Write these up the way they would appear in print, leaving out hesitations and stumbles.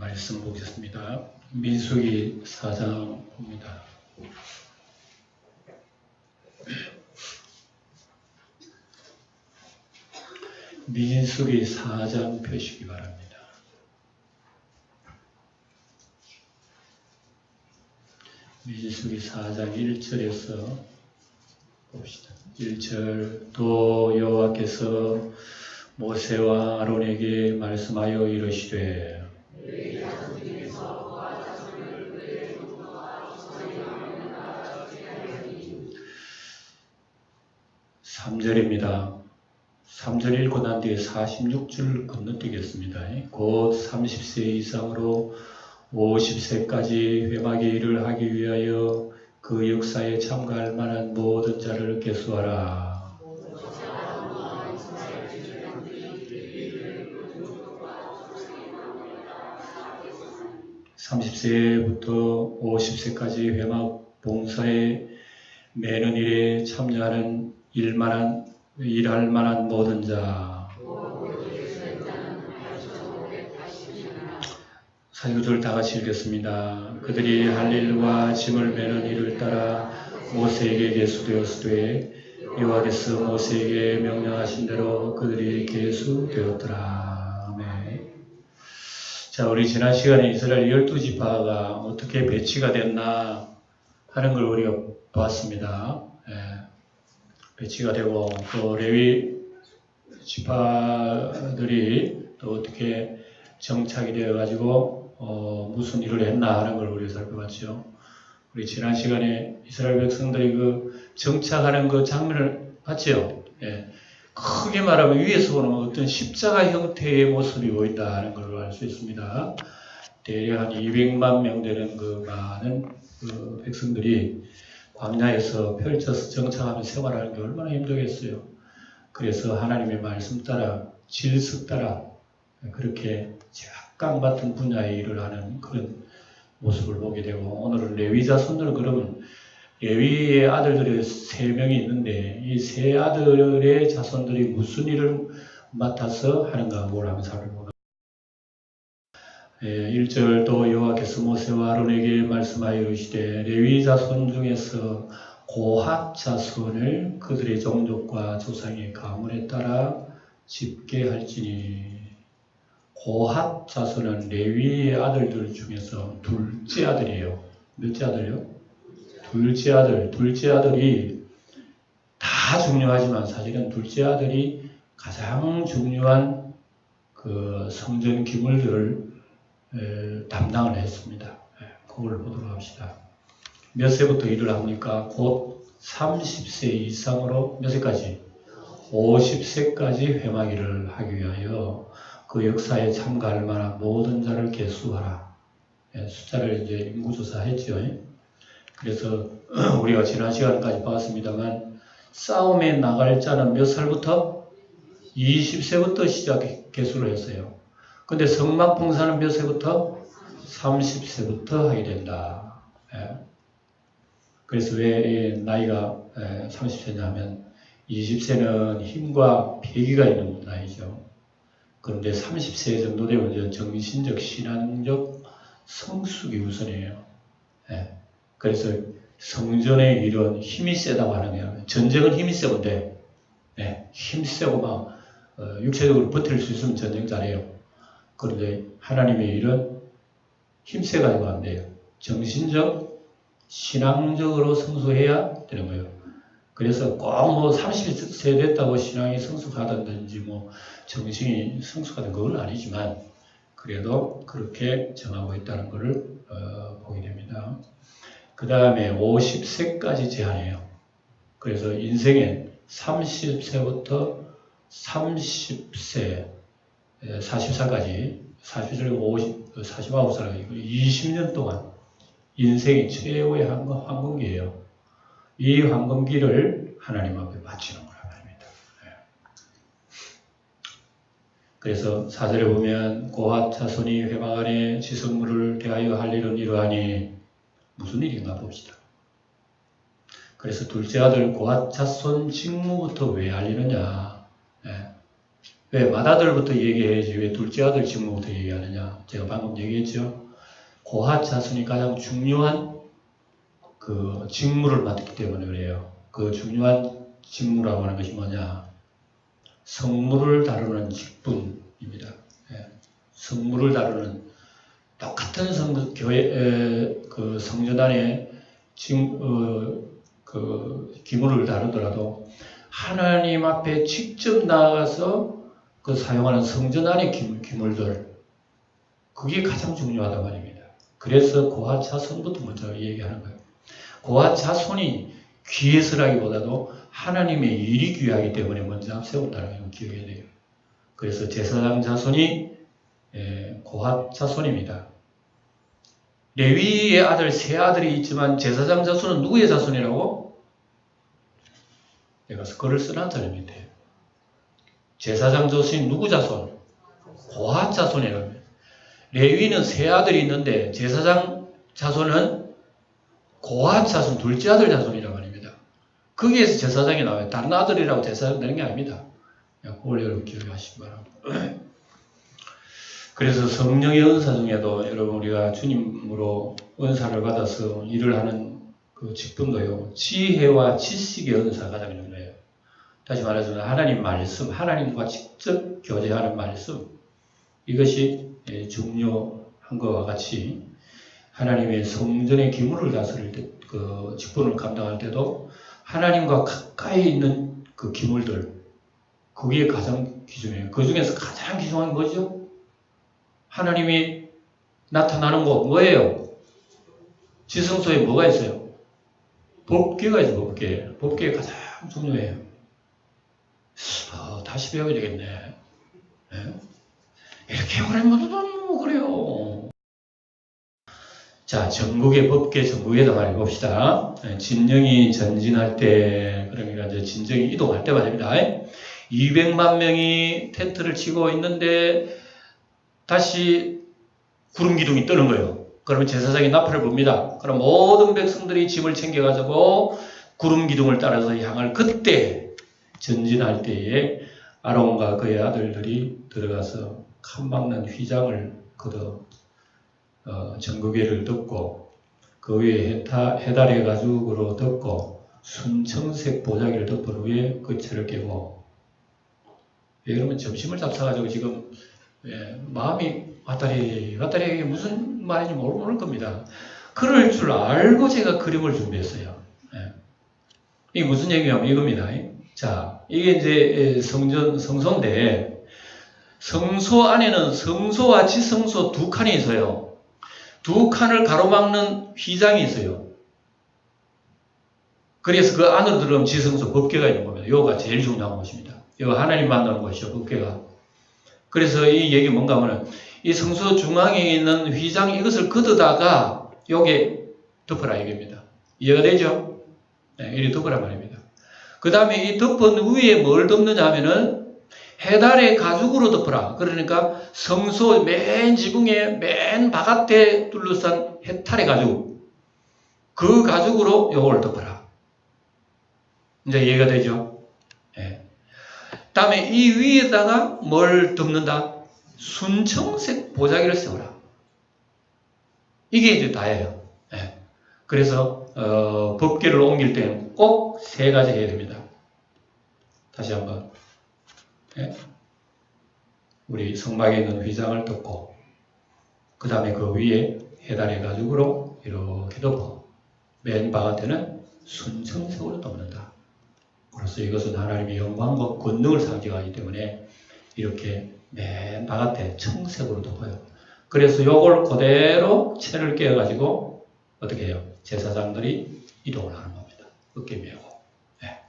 말씀 보겠습니다. 민수기 4장 봅니다. 민수기 4장 펴시기 바랍니다. 민수기 4장 1절에서 봅시다. 1절 또 여호와께서 모세와 아론에게 말씀하여 이르시되 3절입니다. 3절 읽고 난 뒤에 46줄 건너뛰겠습니다. 곧 30세 이상으로 50세까지 회막의 일을 하기 위하여 그 역사에 참가할 만한 모든 자를 계수하라. 30세부터 50세까지 회막 봉사에 매는 일에 참여하는 일할 만한 모든 자. 49절 다 같이 읽겠습니다. 그들이 할 일과 짐을 매는 일을 따라 모세에게 계수되었으되 여호와께서 모세에게 명령하신 대로 그들이 계수되었더라. 아멘. 자, 우리 지난 시간에 이스라엘 12지파가 어떻게 배치가 됐나 하는 걸 우리가 봤습니다. 배치가 되고 또 레위 지파들이 또 어떻게 정착이 되어 가지고 무슨 일을 했나 하는 걸 우리가 살펴봤죠. 우리 지난 시간에 이스라엘 백성들이 그 정착하는 그 장면을 봤죠. 크게 말하면 위에서 보면 어떤 십자가 형태의 모습이 보인다 하는 걸 알 수 있습니다. 대략 한 200만 명 되는 그 많은 그 백성들이 광야에서 펼쳐서 정착하며 생활하는 게 얼마나 힘들겠어요. 그래서 하나님의 말씀 따라 질서 따라 그렇게 각각 맡은 분야의 일을 하는 그런 모습을 보게 되고, 오늘은 레위 자손들, 그러면 레위의 아들들이 3명이 있는데 이 3 아들의 자손들이 무슨 일을 맡아서 하는가 뭘 한번 살펴보겠습니다. 1절 또 여호와께서 모세와 아론에게 말씀하여 이르시되 레위 자손 중에서 고핫 자손을 그들의 종족과 조상의 가문에 따라 집계할지니. 고핫 자손은 레위의 아들들 중에서 둘째 아들이에요. 몇째 아들이요? 둘째 아들. 둘째 아들이 다 중요하지만 사실은 둘째 아들이 가장 중요한 그 성전 기물들을 담당을 했습니다. 그걸 보도록 합시다. 몇 세부터 일을 합니까? 곧 30세 이상으로 몇 세까지? 50세까지 회막 일을 하기 위하여 그 역사에 참가할 만한 모든 자를 계수하라. 숫자를 이제 인구조사 했죠. 그래서 우리가 지난 시간까지 봤습니다만 싸움에 나갈 자는 몇 살부터? 20세부터 시작 계수를 했어요. 근데 성막 봉사는 몇 세부터? 30세부터 하게 된다. 그래서 왜 나이가 30세냐 하면 20세는 힘과 패기가 있는 나이죠. 그런데 30세 정도 되면 이제 정신적, 신앙적 성숙이 우선이에요. 그래서 성전의 일은 힘이 세다고 하는 거예요. 전쟁은 힘이 세건데, 힘 세고 막 육체적으로 버틸 수 있으면 전쟁 잘해요. 그런데 하나님의 일은 힘 세가지고 안 돼요. 정신적, 신앙적으로 성숙해야 되는 거예요. 그래서 꼭 뭐 30세 됐다고 신앙이 성숙하다든지 뭐 정신이 성숙하다는 건 아니지만 그래도 그렇게 정하고 있다는 것을 보게 됩니다. 그 다음에 50세까지 제한해요. 그래서 인생에 30세부터 30세, 40살까지, 40살이고 49살까지 20년 동안 인생이 최고의 황금기예요. 이 황금기를 하나님 앞에 바치는 거란 말입니다. 그래서 4절에 보면 고핫 자손이 회막 안에 지성물을 대하여 할 일은 이러하니 무슨 일인가 봅시다. 그래서 둘째 아들 고핫 자손 직무부터 왜 알리느냐. 왜 맏아들부터 얘기해야지 왜 둘째 아들 직무부터 얘기하느냐. 제가 방금 얘기했죠. 고핫 자손이 가장 중요한 그 직무를 맡기 때문에 그래요. 그 중요한 직무라고 하는 것이 뭐냐. 성물을 다루는 직분입니다. 예. 성물을 다루는 똑같은 그 성전안에 그 기물을 다루더라도 하나님 앞에 직접 나아가서 그 사용하는 성전안의 기물들, 그게 가장 중요하단 말입니다. 그래서 고핫 자손부터 먼저 얘기하는 거예요. 고핫 자손이 귀해서라기보다도 하나님의 일이 귀하기 때문에 먼저 앞세운다는 걸 기억해야 돼요. 그래서 제사장 자손이 고핫 자손입니다. 레위의 아들 세 아들이 있지만 제사장 자손은 누구의 자손이라고? 내가 글을 써놨 자료입니다. 제사장 자손이 누구 자손? 고핫 자손이라고 합니다. 레위는 세 아들이 있는데 제사장 자손은 고핫 자손, 둘째 아들 자손이라고 합니다. 거기에서 제사장이 나와요. 다른 아들이라고 제사장 되는 게 아닙니다. 그걸 여러분 기억하시기 바랍니다. 그래서 성령의 은사 중에도 여러분 우리가 주님으로 은사를 받아서 일을 하는 그 직분도요. 지혜와 지식의 은사가 가장 중요해요. 다시 말해서 하나님 말씀, 하나님과 직접 교제하는 말씀, 이것이 중요한 것과 같이 하나님의 성전의 기물을 다스릴 때, 그 직분을 감당할 때도 하나님과 가까이 있는 그 기물들, 그게 가장 귀중해요. 그 중에서 가장 귀중한 거죠? 하나님이 나타나는 곳 뭐예요? 지성소에 뭐가 있어요? 법궤가 있어요. 법궤. 법궤가 가장 중요해요. 다시 배워야 되겠네. 네? 이렇게 오래 못하면 그래요. 자, 전국의 법궤, 전국에다 말해봅시다. 진영이 전진할 때, 그러니까 이제 진정이 이동할 때 말입니다. 200만 명이 텐트를 치고 있는데 다시 구름 기둥이 뜨는 거예요. 그러면 제사장이 나팔을 붑니다. 그럼 모든 백성들이 짐을 챙겨가지고 구름 기둥을 따라서 향할 그때 전진할 때에 아론과 그의 아들들이 들어가서 칸막는 휘장을 걷어 전구궤를 덮고 그 위에 해달의 가죽으로 덮고 순청색 보자기를 덮은 후에 그 채를 깨고, 그러면 점심을 잡사가지고 지금 마음이 왔다리 이게 무슨 말인지 모를 겁니다. 그럴 줄 알고 제가 그림을 준비했어요. 이게 무슨 얘기냐면 이겁니다. 자, 이게 이제 성소인데, 성소 안에는 성소와 지성소 두 칸이 있어요. 두 칸을 가로막는 휘장이 있어요. 그래서 그 안으로 들어가면 지성소 법궤가 있는 겁니다. 이거가 제일 중요한 것입니다. 이거 하나님 만나는 것이죠, 법궤가. 그래서 이 얘기 뭔가 하면 이 성소 중앙에 있는 휘장 이것을 걷어다가 여기에 덮으라 이겁니다. 이해가 되죠? 네, 이리 덮으라 말입니다. 그 다음에 이 덮은 위에 뭘 덮느냐 하면은 해달의 가죽으로 덮으라. 그러니까 성소 맨 지붕에 맨 바깥에 둘러싼 해달의 가죽, 그 가죽으로 요걸 덮으라. 이제 이해가 되죠? 네. 다음에 이 위에다가 뭘 덮는다? 순청색 보자기를 세워라. 이게 이제 다예요. 네. 그래서 법궤를 옮길 때는 꼭 세 가지 해야 됩니다. 다시 한번. 네. 우리 성막에 있는 휘장을 덮고, 그 다음에 그 위에 해달의 가죽으로 이렇게 덮고, 맨 바깥에는 순청색으로 덮는다. 그래서 이것은 하나님의 영광과 권능을 상징하기 때문에 이렇게 맨 바깥에 청색으로 덮어요. 그래서 요걸 그대로 채를 깨어가지고 어떻게 해요? 제사장들이 이동을 하는 겁니다. 어깨 메고. 네.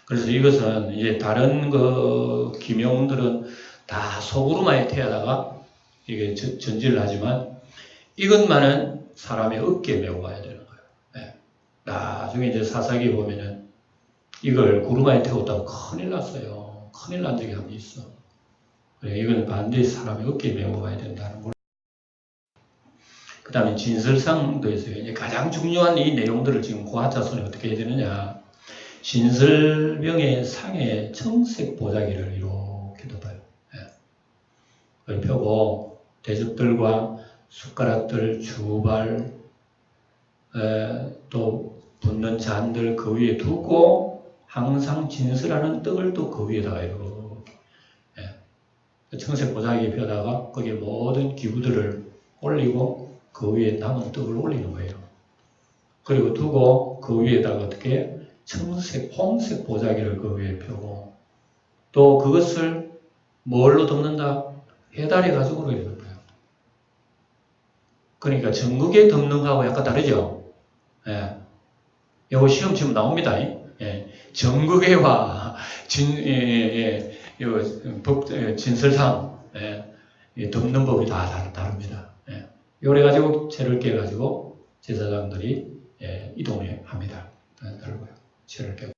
그래서 이것은 이제 다른 그 기명들은 다 소구루마에 태우다가 이게 전지를 하지만 이것만은 사람의 어깨에 메고 가야 되는 거예요. 네. 나중에 이제 사사기에 보면은 이걸 구루마에 태웠다고 큰일 났어요. 큰일 난 적이 한 번 있어. 그래, 이건 반드시 사람의 어깨에 메고 가야 된다는 걸. 그 다음에 진설상도 있어요. 이제 가장 중요한 이 내용들을 지금 고핫 자손이 어떻게 해야 되느냐. 진설병의 상에 청색 보자기를 이렇게 덮어요. 펴고 대접들과 숟가락들, 주발, 또 붓는 잔들 그 위에 두고 항상 진설하는 떡을 또 그 위에다가 이렇게 청색 보자기 펴다가 거기에 모든 기구들을 올리고 그 위에 남은 떡을 올리는 거예요. 그리고 두고 그 위에다가 어떻게 청색, 홍색 보자기를 그 위에 펴고 또 그것을 뭘로 덮는다? 해달의 가죽으로 이렇게 덮어요. 그러니까 전국에 덮는 거하고 약간 다르죠? 예. 이거 시험 치면 나옵니다. 예. 전국에와 진설상 덮는 법이 다 다릅니다. 예. 요래 가지고 채를 깨 가지고 제사장들이 이동을 합니다. 채를 깨고.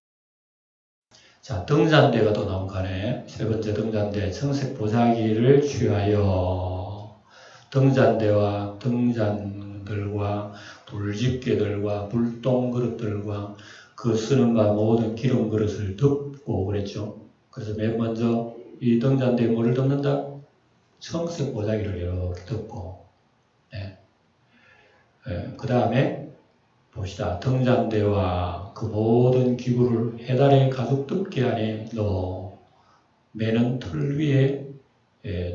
자, 등잔대가 또 나온 칸에 세 번째 등잔대 청색 보자기를 취하여 등잔대와 등잔들과 불집게들과 불똥 그릇들과 그 쓰는 바 모든 기름 그릇을 덮고 그랬죠. 그래서 맨 먼저 이 등잔대에 뭐를 덮는다? 청색 보자기를 이렇게 덮고 그 다음에 봅시다. 등잔대와 그 모든 기구를 해달의 가죽 덮개 안에 넣어 매는 틀 위에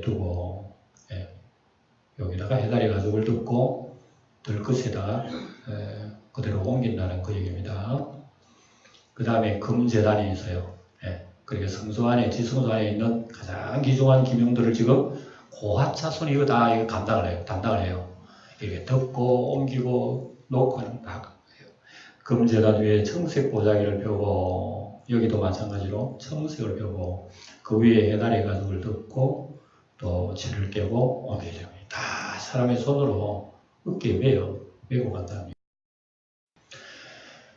두고 여기다가 해달의 가죽을 덮고 들끝에다가 그대로 옮긴다는 그 얘기입니다. 그 다음에 금제단이 있어요. 그러니까 성소 안에, 지성소 안에 있는 가장 귀중한 기명들을 지금 고하차손이 이거 다 이거 담당을 해요. 이렇게 덮고 옮기고 놓고 하는 다 금제단 위에 청색 보자기를 펴고 여기도 마찬가지로 청색을 펴고 그 위에 해달의 가죽을 덮고 또 채를 깨고 옮기죠. 다 사람의 손으로 어깨에 메고 간답니다.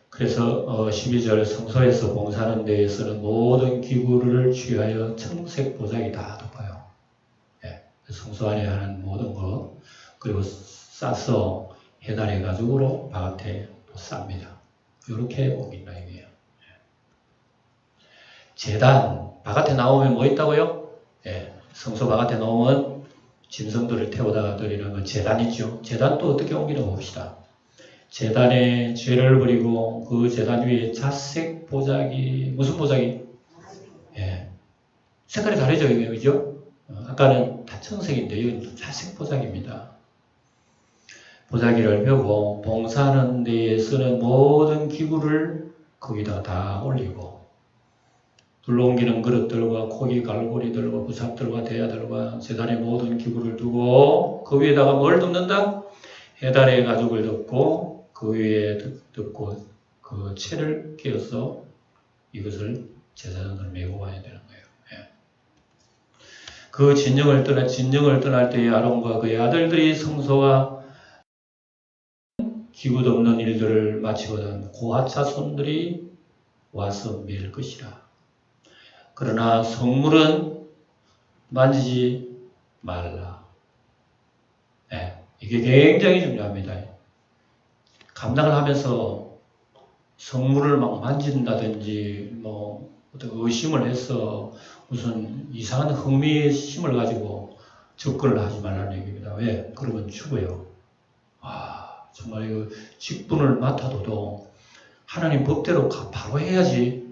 그래서 12절 성소에서 봉사하는 데에 쓰는 모든 기구를 취하여 청색 보자기 다 덮어요. 성소 안에 하는 모든 것 그리고 싸서 해달의 가죽으로 바깥에 또 쌉니다. 이렇게 옮긴다 이게요. 제단 바깥에 나오면 뭐 있다고요? 성소 바깥에 나오면 짐승들을 태워다 드리는 그 제단 있죠. 제단 또 어떻게 옮기나 봅시다. 제단에 죄를 버리고 그 제단 위에 자색 보자기 무슨 보자기? 색깔이 다르죠 이게 그죠? 아까는 다 청색인데 이건 자색 보자기입니다. 보자기를 펴고 봉사하는 데에 쓰는 모든 기구를 거기다 다 올리고 둘러옮기는 그릇들과 고기 갈고리들과 부삽들과 대야들과 제단의 모든 기구를 두고 그 위에다가 뭘 덮는다? 해달의 가죽을 덮고 그 위에 덮고 그 채를 끼워서 이것을 제사장을 메고 가야 되는 거예요. 그 진영을 떠날 때에 아론과 그의 아들들이 성소와 기구 덮는 일들을 마치거든 고하차손들이 와서 밀 것이라. 그러나 성물은 만지지 말라. 이게 굉장히 중요합니다. 감당을 하면서 성물을 막 만진다든지 뭐 어떤 의심을 해서 무슨 이상한 흥미심을 가지고 접근을 하지 말라는 얘기입니다. 왜? 그러면 죽어요. 정말 이거 직분을 맡아도 하나님 법대로 바로 해야지.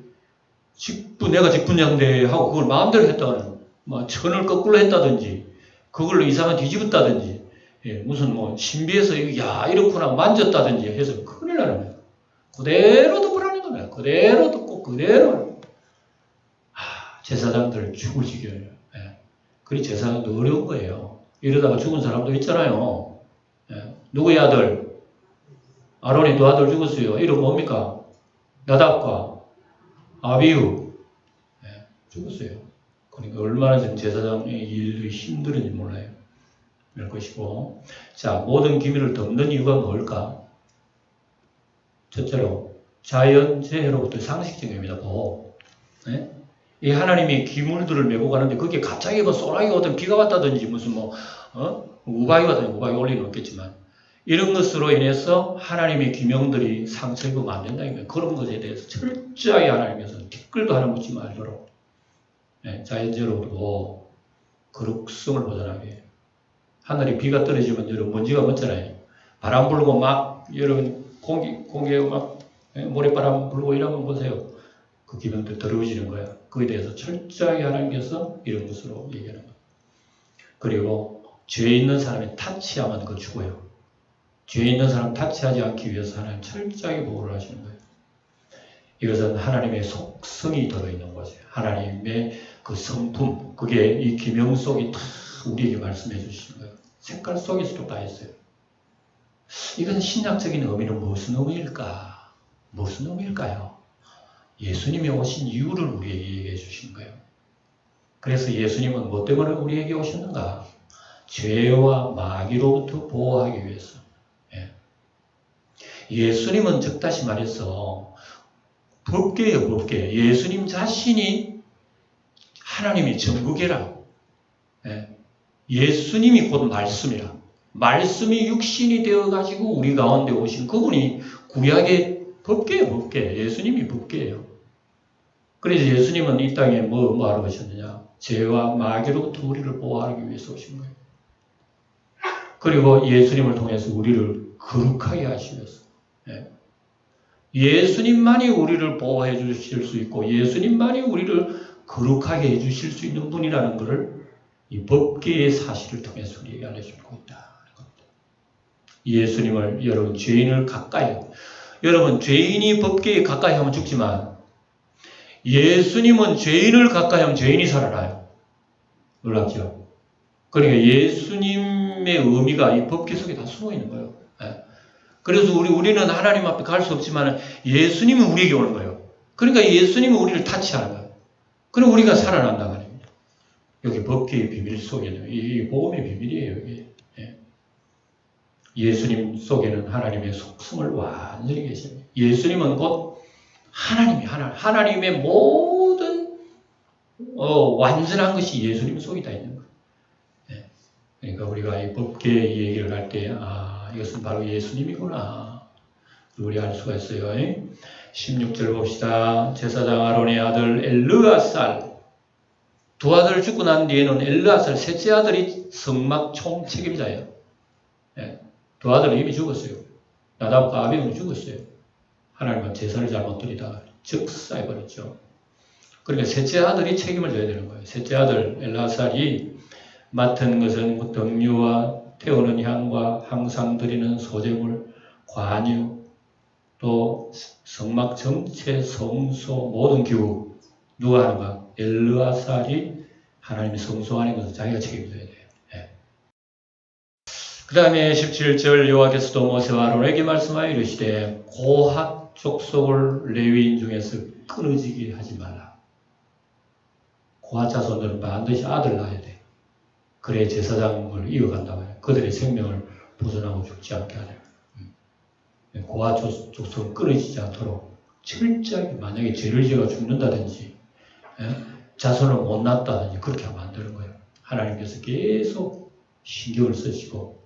내가 직분양대 하고 그걸 마음대로 했다가는 뭐 천을 거꾸로 했다든지 그걸로 이상한 뒤집었다든지 무슨 뭐 신비해서 이렇구나 만졌다든지 해서 큰일 나는 거예요. 그대로 덮으라는 겁니다. 그대로 덮고 그대로 제사장들 죽을 지겨워요. 그리 제사장도 어려운 거예요. 이러다가 죽은 사람도 있잖아요. 누구의 아들? 아론이 두 아들 죽었어요. 이름 뭡니까? 나답과 아비후. 죽었어요. 그러니까 얼마나 지금 제사장의 일들이 힘들은지 몰라요. 그럴 것이고. 자, 모든 기밀을 덮는 이유가 뭘까? 첫째로, 자연재해로부터 상식적입니다. 보호. 이 하나님이 기물들을 메고 가는데 그게 갑자기 뭐 소나기가 오든 비가 왔다든지 무슨 우박이 왔다든지 우박이 올 리는 없겠지만 이런 것으로 인해서 하나님의 기명들이 상처 입으면 안 된다니까요. 그런 것에 대해서 철저하게 하나님께서 댓글도 하나 묻지 말도록 자연재해로부터 거룩성을 보존하게 해요. 하늘에 비가 떨어지면 여러분 먼지가 묻잖아요. 바람 불고 막 여러분 공기에 막 모래바람 불고 이러면 보세요. 그 기능도 더러워지는 거야. 그에 대해서 철저하게 하나님께서 이런 것으로 얘기하는 거예요. 그리고 죄 있는 사람이 타치하면 그거 죽어요. 죄 있는 사람 타치하지 않기 위해서 하나님 철저하게 보호를 하시는 거예요. 이것은 하나님의 속성이 들어있는 거죠. 하나님의 그 성품, 그게 이 기명 속에 다 우리에게 말씀해 주시는 거예요. 색깔 속에서도 다 있어요. 이건 신약적인 의미는 무슨 의미일까? 무슨 의미일까요? 예수님이 오신 이유를 우리에게 얘기해 주신 거예요. 그래서 예수님은 뭐 때문에 우리에게 오셨는가? 죄와 마귀로부터 보호하기 위해서. 예수님은 즉 다시 말해서 법계예요, 법계. 예수님 자신이 하나님이 전국이라. 예수님이 곧 말씀이라. 말씀이 육신이 되어가지고 우리 가운데 오신 그분이 구약의 법계예요, 법계. 예수님이 법계예요. 그래서 예수님은 이 땅에 뭐 하러 오셨느냐? 죄와 마귀로부터 우리를 보호하기 위해서 오신 거예요. 그리고 예수님을 통해서 우리를 거룩하게 하시기 위해서. 예수님만이 우리를 보호해 주실 수 있고 예수님만이 우리를 거룩하게 해 주실 수 있는 분이라는 것을 이 법계의 사실을 통해서 우리에게 알려주고 있다. 예수님을 여러분 죄인을 가까이 여러분 죄인이 법계에 가까이 하면 죽지만 예수님은 죄인을 가까이 하면 죄인이 살아나요. 놀랍죠? 그러니까 예수님의 의미가 이 법계 속에 다 숨어 있는 거예요. 그래서 우리는 하나님 앞에 갈 수 없지만 예수님은 우리에게 오는 거예요. 그러니까 예수님은 우리를 타치하는 거예요. 그럼 우리가 살아난다 말입니다. 여기 법계의 비밀 속에는 이 복음의 비밀이에요. 이게. 예수님 속에는 하나님의 속성을 완전히 계십니다. 예수님은 곧 하나님의 모든 완전한 것이 예수님 속에 다 있는 거예요. 그러니까 우리가 이 법계의 얘기를 할 때 이것은 바로 예수님이구나. 우리 알 수가 있어요. 16절 봅시다. 제사장 아론의 아들 엘르아살. 두 아들 죽고 난 뒤에는 엘르아살 셋째 아들이 성막 총책임자예요. 두 아들은 이미 죽었어요. 나답과 아비는 죽었어요. 하나님은 제사를 잘못 드리다가 즉사해버렸죠. 그러니까 셋째 아들이 책임을 져야 되는 거예요. 셋째 아들 엘르아살이 맡은 것은 등유와 태우는 향과 항상 드리는 소제물, 관유, 또 성막 전체 성소 모든 기구 누가 하는가? 엘르아살이 하나님의 성소 안에 것을 자기가 책임져야 돼요. 그 다음에 17절 여호와께서도 모세와 아론에게 말씀하여 이르시되 고핫 족속을 레위인 중에서 끊어지게 하지 말라. 고핫 자손들은 반드시 아들 낳아야 돼. 그래 제사장을 이어간다 말이야. 그들의 생명을 보존하고 죽지 않게 하려. 고아 족속은 끊어지지 않도록 철저하게 만약에 죄를 지어 죽는다든지 자손을 못 낳았다든지 그렇게 하면 안 되는 거예요. 하나님께서 계속 신경을 쓰시고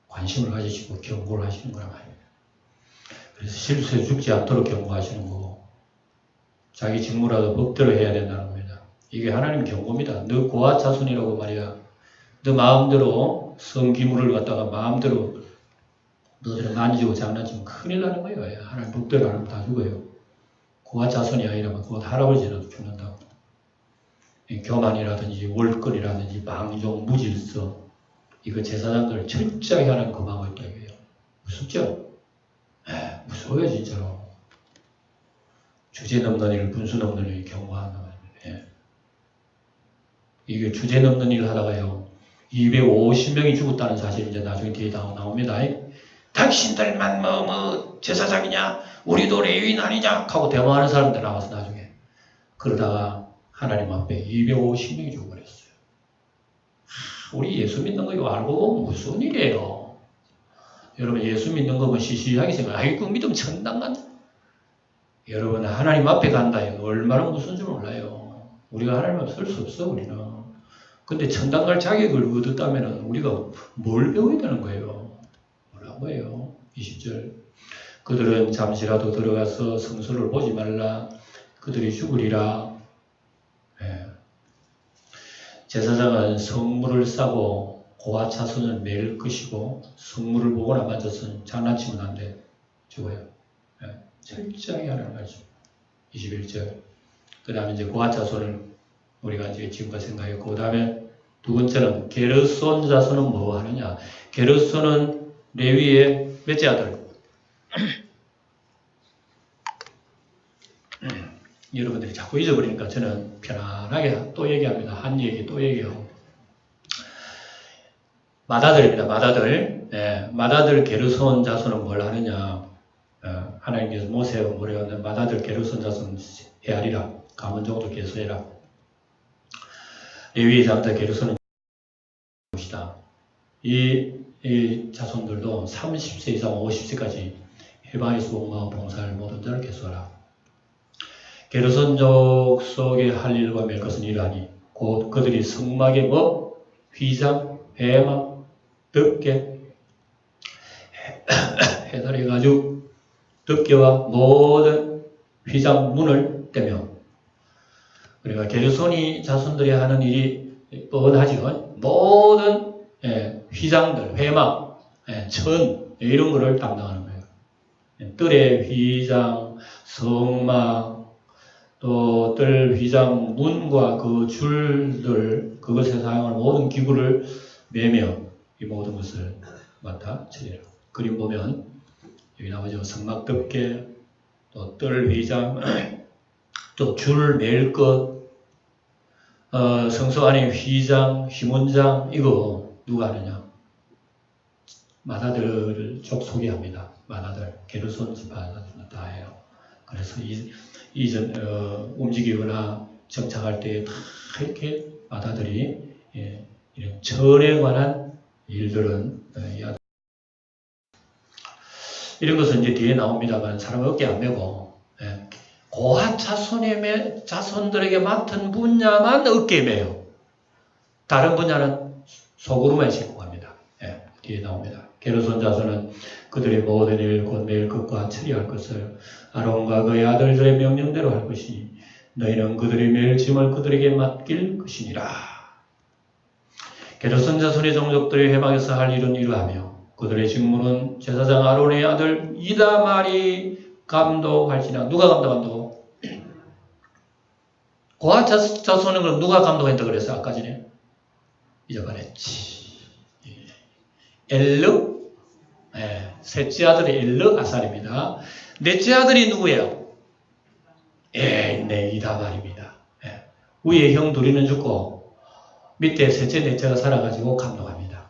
관심을 가지시고 경고를 하시는 거란 말이에요. 그래서 실수해 죽지 않도록 경고하시는 거고 자기 직무라도 법대로 해야 된다는 겁니다. 이게 하나님 경고입니다. 너 고아 자손이라고 말이야. 너 마음대로 성기물을 갖다가 마음대로 너희들 만지고 장난치면 큰일 나는 거예요. 하나님 법대로 하면 다 죽어요. 고아 자손이 아니라면 곧 할아버지라도 죽는다고. 교만이라든지 월권이라든지 망종, 무질서 이거 제사장들 철저하게 하는 금하고 있다 이거예요. 무섭죠? 무서워요 진짜로. 주제 넘는 일, 분수 넘는 일 경고한다 말이에요. 이게 주제 넘는 일을 하다가요. 250명이 죽었다는 사실이 이제 나중에 뒤에 나옵니다. 당신들만 제사장이냐? 우리도 레위인 아니냐? 하고 대화하는 사람들 나와서 나중에. 그러다가 하나님 앞에 250명이 죽어버렸어요. 우리 예수 믿는 거 이거 알고 보면 무슨 일이에요? 여러분 예수 믿는 거면 시시하게 생각해요. 그 믿으면 천당 간다. 여러분 하나님 앞에 간다. 얼마나 무슨 줄 몰라요. 우리가 하나님 앞에 설 수 없어 우리는. 근데 천당 갈 자격을 얻었다면 우리가 뭘 배워야 되는 거예요? 뭐라는 거예요? 20절. 그들은 잠시라도 들어가서 성소를 보지 말라. 그들이 죽으리라. 제사장은 성물을 싸고 고아 자손을 매일 것이고 성물을 보거나 만져서는 장난치면 안 돼. 죽어요. 예, 철저히 하라는 말씀. 21절. 그 다음에 이제 고아 자손을 우리가 이제 지금까지 생각했고, 그 다음에 두 번째는 게르손 자손은 뭐 하느냐. 게르손은 레위의 몇째 아들? 여러분들이 자꾸 잊어버리니까 저는 편안하게 또 얘기합니다. 한 얘기 또 얘기하고. 맏아들입니다. 맏아들. 네, 맏아들 게르손 자손은 뭘 하느냐. 하나님께서 모세하고 뭐래요? 맏아들 게르손 자손 헤아리라. 가문 정도 계수해라. 레위의 장자 게르손은 것이다. 이 자손들도 30세 이상 50세까지 해방에서 복무하고 봉사할 모든 자를 계수하라. 게르손족 속에 할 일과 맬 것은 이러하니 곧 그들이 성막의 뭐 휘장, 회막, 덮개, 해달해가지고 덮개와 모든 휘장 문을 떼며, 그러니까 게르손이 자손들이 하는 일이 뻔하지만 모든 휘장들, 회막, 천 이런 거를 담당하는 거예요. 뜰의 휘장, 성막, 또 뜰 휘장 문과 그 줄들, 그것에 사용하는 모든 기구를 매며 이 모든 것을 맡아 처리해라. 그림 보면 여기 나오죠. 성막 덮개, 또 뜰 휘장, 또 줄 맬 것, 성소 안에 휘장, 휘문장, 이거 누가 하느냐? 맏아들 족 소개합니다. 맏아들, 게르손 지파 다 해요. 그래서 움직이거나 정착할 때 다 이렇게 맏아들이 이런 절에 관한 일들은 이런 것은 이제 뒤에 나옵니다만 사람 어깨 안 메고 고아 자손들에게 맡은 분야만 어깨에 메요. 다른 분야는 속으로만 싣고 갑니다. 뒤에 나옵니다. 게르손 자손은 그들의 모든 일 곧 매일 것과 처리할 것을 아론과 그의 아들들의 명령대로 할 것이니 너희는 그들의 매일 짐을 그들에게 맡길 것이니라. 게르손 자손의 종족들의 회막에서 할 일은 이러하며 그들의 직무는 제사장 아론의 아들 이다말이 감독할지나. 누가 감독한다고? 고아 자손은 그럼 누가 감독했다 그랬어? 아까 전에 잊어버렸지. 엘르, 셋째 아들이 엘르 아살입니다. 넷째 아들이 누구예요? 이다말입니다. 위에 형 둘이는 죽고 밑에 셋째 넷째가 살아가지고 감독합니다.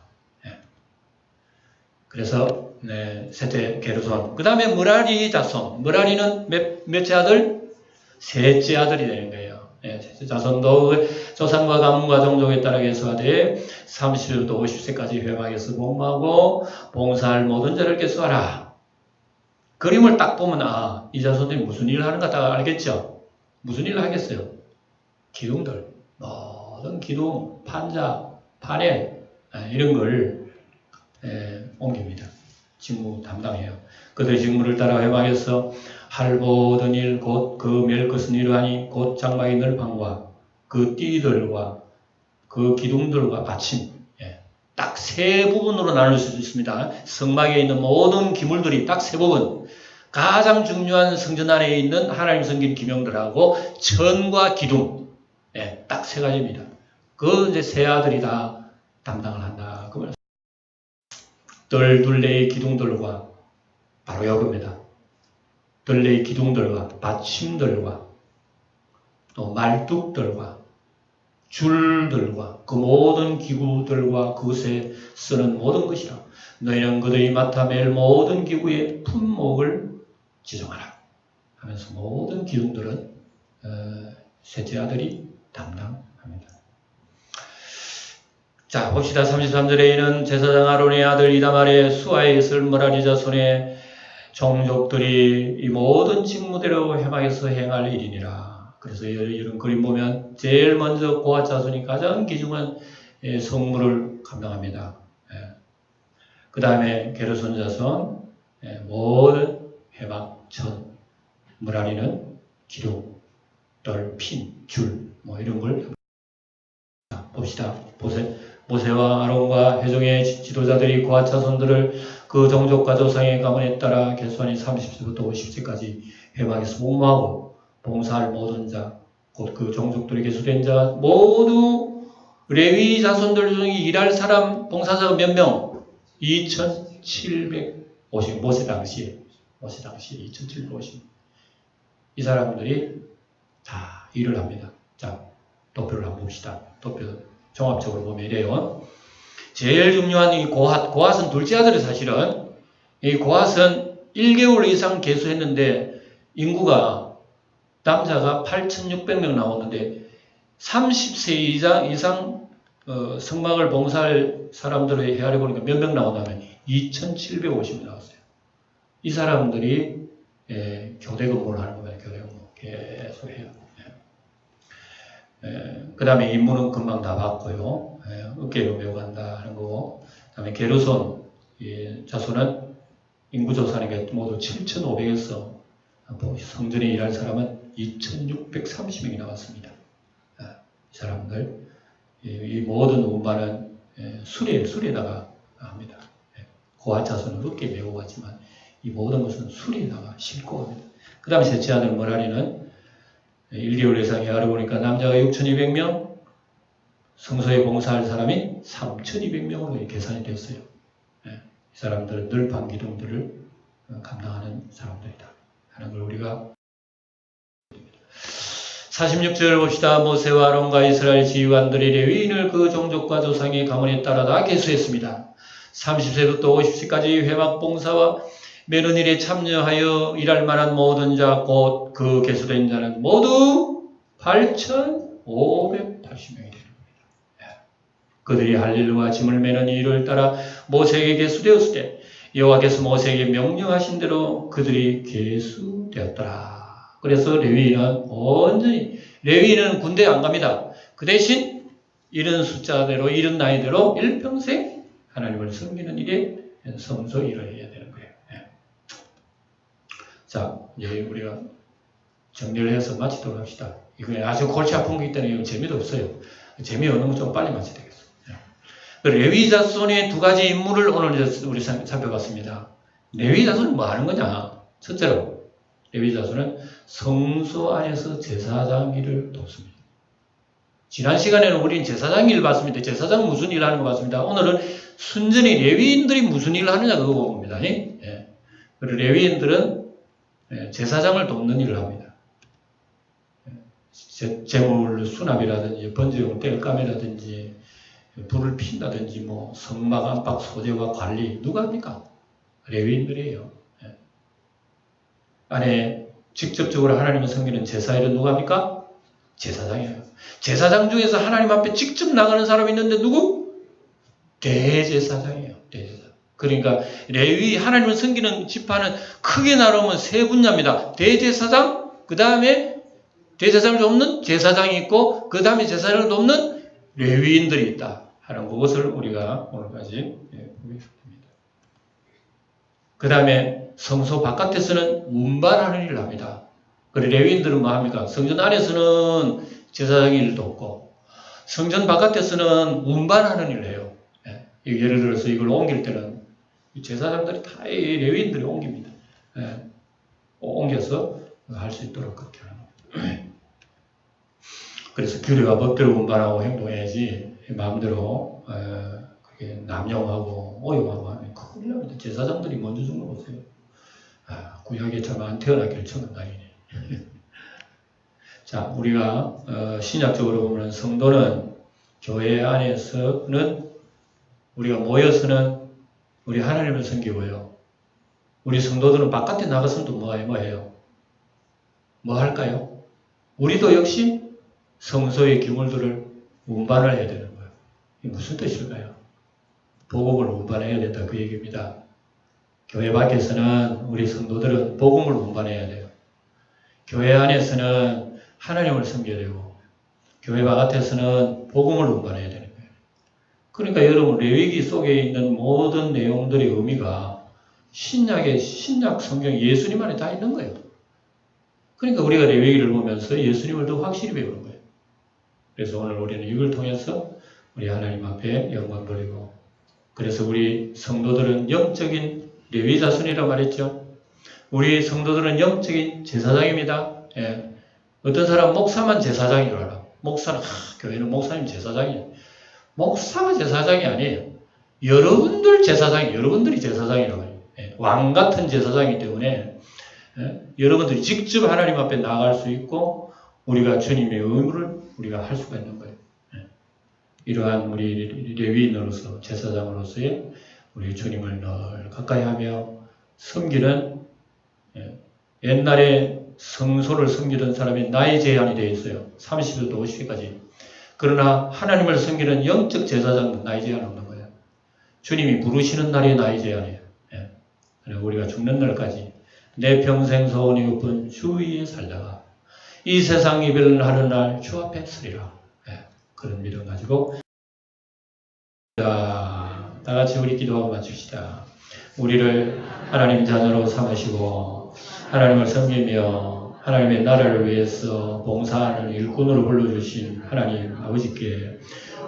그래서 셋째 게르손. 그 다음에 므라리 자손. 므라리는 몇째 아들? 셋째 아들이 되는 거예요. 셋째 자손도 조상과 가문과 종족에 따라 계수하되 30세부터 50세까지 회막에서 복무하고 봉사할 모든 자를 계수하라. 그림을 딱 보면 이 자손들이 무슨 일을 하는가 다 알겠죠? 무슨 일을 하겠어요? 기둥들, 모든 기둥, 판자, 파넬 이런 걸 옮깁니다. 직무 담당해요. 그들의 직무를 따라 회막에서 할 모든 일 곧 그 맬 것은 이러하니 곧 장막의 널판과 그 띠들과 그 기둥들과 받침, 딱 세 부분으로 나눌 수 있습니다. 성막에 있는 모든 기물들이 딱 세 부분. 가장 중요한 성전 안에 있는 하나님 섬긴 기명들하고 천과 기둥, 딱 세 가지입니다. 그 이제 세 아들이 다 담당을 한다. 그러면 둘레의 기둥들과 바로 이겁니다. 둘레의 기둥들과 받침들과 또 말뚝들과 줄들과 그 모든 기구들과 그것에 쓰는 모든 것이라. 너희는 그들이 맡아 맬 모든 기구의 품목을 지정하라 하면서 모든 기둥들은 셋째 아들이 담당합니다. 자, 봅시다. 33절에 있는 제사장 아론의 아들 이다말의 수아의 있을 므라리 자손의 종족들이 이 모든 직무대로 회막에서 행할 일이니라. 그래서 이런 그림 보면 제일 먼저 고아 자손이 가장 귀중한 성물을 감당합니다. 그 다음에 게르손 자손 모든 회막, 천, 므라리는 기둥, 떨, 핀, 줄 이런 걸 봅시다. 봅시다. 모세와 아론과 회중의 지도자들이 고아 자손들을 그 종족과 조상의 가문에 따라 계수하니 30세부터 50세까지 회막에서 복무하고 봉사할 모든 자, 곧 그 종족들이 계수된 자 모두 레위 자손들 중에 일할 사람 봉사자가 몇 명? 2,750. 모세 당시에 2,750. 이 사람들이 다 일을 합니다. 자, 도표를 한번 봅시다. 도표 종합적으로 보면 이래요. 제일 중요한 이 고핫은 둘째 아들이 사실은 이 고핫은 1개월 이상 계수했는데 인구가 남자가 8,600명 나오는데 30세 이상 성막을 봉사할 사람들을 헤아려 보니까 몇 명 나오냐면 2,750명 나왔어요. 이 사람들이 교대 근무를 하는 거예요. 교대 근무 계속 해요. 그 다음에 임무는 금방 다 받고요. 어깨로 메고 간다 하는 거고, 그 다음에 게르손 자손은 인구조사니까 모두 7,500에서 성전에 일할 사람은 2,630명이 나왔습니다. 이 사람들 이 모든 운반은 수레에다가 합니다. 고아 자손은 어깨에 메고 가지만 이 모든 것은 수레에다가 싣고 갑니다. 그 다음에 셋째 아들 머라리는 1개월 이상 헤아려 보니까 남자가 6,200명, 성소에 봉사할 사람이 3,200명으로 계산이 됐어요. 이 사람들은 늘 반기둥들을 감당하는 사람들이다 하는 걸 우리가 46절을 봅시다. 모세와 아론과 이스라엘 지휘관들이 레위인을 그 종족과 조상의 가문에 따라 다 계수했습니다. 30세부터 50세까지 회막 봉사와 매는 일에 참여하여 일할 만한 모든 자, 곧 그 계수된 자는 모두 8,580명이 되는 겁니다. 그들이 할 일과 짐을 매는 일을 따라 모세에게 계수되었을 때 여호와께서 모세에게 명령하신 대로 그들이 계수되었더라. 그래서 레위인은 군대 안 갑니다. 그 대신 이런 숫자대로 이런 나이대로 일평생 하나님을 섬기는 일에 성소 일을 해야 되는 거예요. 자, 이제 우리가 정리를 해서 마치도록 합시다. 이거 아주 골치 아픈 게 있다는 이건 재미도 없어요. 재미없는 건 좀 빨리 마쳐야 되겠어요. 레위 자손의 두 가지 임무를 오늘 우리 살펴봤습니다. 레위 자손은 뭐 하는 거냐? 첫째로, 레위 자손은 성소 안에서 제사장 일을 돕습니다. 지난 시간에는 우리는 제사장 일을 봤습니다. 제사장은 무슨 일을 하는 거 봤습니다. 오늘은 순전히 레위인들이 무슨 일을 하느냐 그거 봅니다. 그리고 레위인들은 제사장을 돕는 일을 합니다. 재물 수납이라든지 번제용 뗄감이라든지 불을 핀다든지 뭐 성막 안팎 소재와 관리 누가 합니까? 레위인들이에요. 안에 직접적으로 하나님을 섬기는 제사일은 누가 합니까? 제사장이에요. 제사장 중에서 하나님 앞에 직접 나가는 사람이 있는데 누구? 대제사장이에요. 대제사장. 그러니까 레위 하나님을 섬기는 지파는 크게 나누면 세 분야입니다. 대제사장, 그 다음에 대제사장을 돕는 제사장이 있고 그 다음에 제사장을 돕는 레위인들이 있다 하는 것을 우리가 오늘까지 보겠습니다. 그 다음에 성소 바깥에서는 운반하는 일을 합니다. 그리고 레위인들은 뭐 합니까? 성전 안에서는 제사장 일을 돕고 성전 바깥에서는 운반하는 일을 해요. 예를 들어서 이걸 옮길 때는 제사장들이 다 레위인들이 옮깁니다. 옮겨서 할 수 있도록 그렇게 하는 겁니다. 그래서 규례와 법대로 운반하고 행동해야지 마음대로 그렇게 남용하고 오용하고 하면 큰일 납니다. 제사장들이 먼저 죽는 거 보세요. 구약에 참 안 태어나기를 청한다니네. 자, 우리가 신약적으로 보면 성도는 교회 안에서는 우리가 모여서는 우리 하나님을 섬기고요. 우리 성도들은 바깥에 나가서는 또 뭐 해요? 뭐 할까요? 우리도 역시 성소의 기물들을 운반을 해야 되는 거예요. 이게 무슨 뜻일까요? 복음을 운반해야 된다 그 얘기입니다. 교회 밖에서는 우리 성도들은 복음을 운반해야 돼요. 교회 안에서는 하나님을 섬겨야 되고 교회 바깥에서는 복음을 운반해야 되는 거예요. 그러니까 여러분 레위기 속에 있는 모든 내용들의 의미가 신약 성경 예수님 안에 다 있는 거예요. 그러니까 우리가 레위기를 보면서 예수님을 더 확실히 배우는 거예요. 그래서 오늘 우리는 이걸 통해서 우리 하나님 앞에 영광 돌리고, 그래서 우리 성도들은 영적인 레위 자손이라고 말했죠. 우리 성도들은 영적인 제사장입니다. 예. 어떤 사람 목사만 제사장인 줄 알아. 목사는 교회는 목사님 제사장이에요. 목사가 제사장이 아니에요. 여러분들 제사장이, 여러분들이 제사장이라고 해요. 예. 왕 같은 제사장이기 때문에 여러분들이 직접 하나님 앞에 나아갈 수 있고 우리가 주님의 의무를 우리가 할 수가 있는 거예요. 이러한 우리 레위인으로서 제사장으로서의 우리 주님을 늘 가까이 하며 섬기는, 옛날에 성소를 섬기던 사람이 나이 제한이 되어 있어요. 30세부터 50세까지. 그러나 하나님을 섬기는 영적 제사장은 나이 제한 없는 거예요. 주님이 부르시는 날이 나이 제한이에요. 우리가 죽는 날까지 내 평생 소원이 높은 주 위에 살다가 이 세상 이별을 하는 날 주 앞에 서리라. 그런 믿음 가지고 다 같이 우리 기도하고 마칩시다. 우리를 하나님 자녀로 삼으시고 하나님을 섬기며 하나님의 나라를 위해서 봉사하는 일꾼으로 불러주신 하나님 아버지께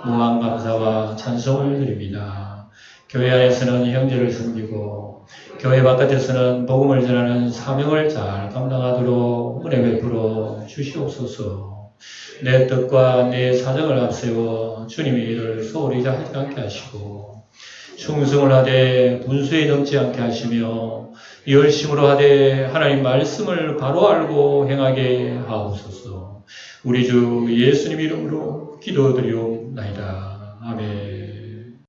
무한 감사와 찬송을 드립니다. 교회 안에서는 형제를 섬기고 교회 바깥에서는 복음을 전하는 사명을 잘 감당하도록 은혜 베풀어 주시옵소서. 내 뜻과 내 사정을 앞세워 주님의 일을 소홀히 하지 않게 하시고 충성을 하되 분수에 넘지 않게 하시며 열심으로 하되 하나님 말씀을 바로 알고 행하게 하옵소서. 우리 주 예수님 이름으로 기도드리옵나이다. 아멘.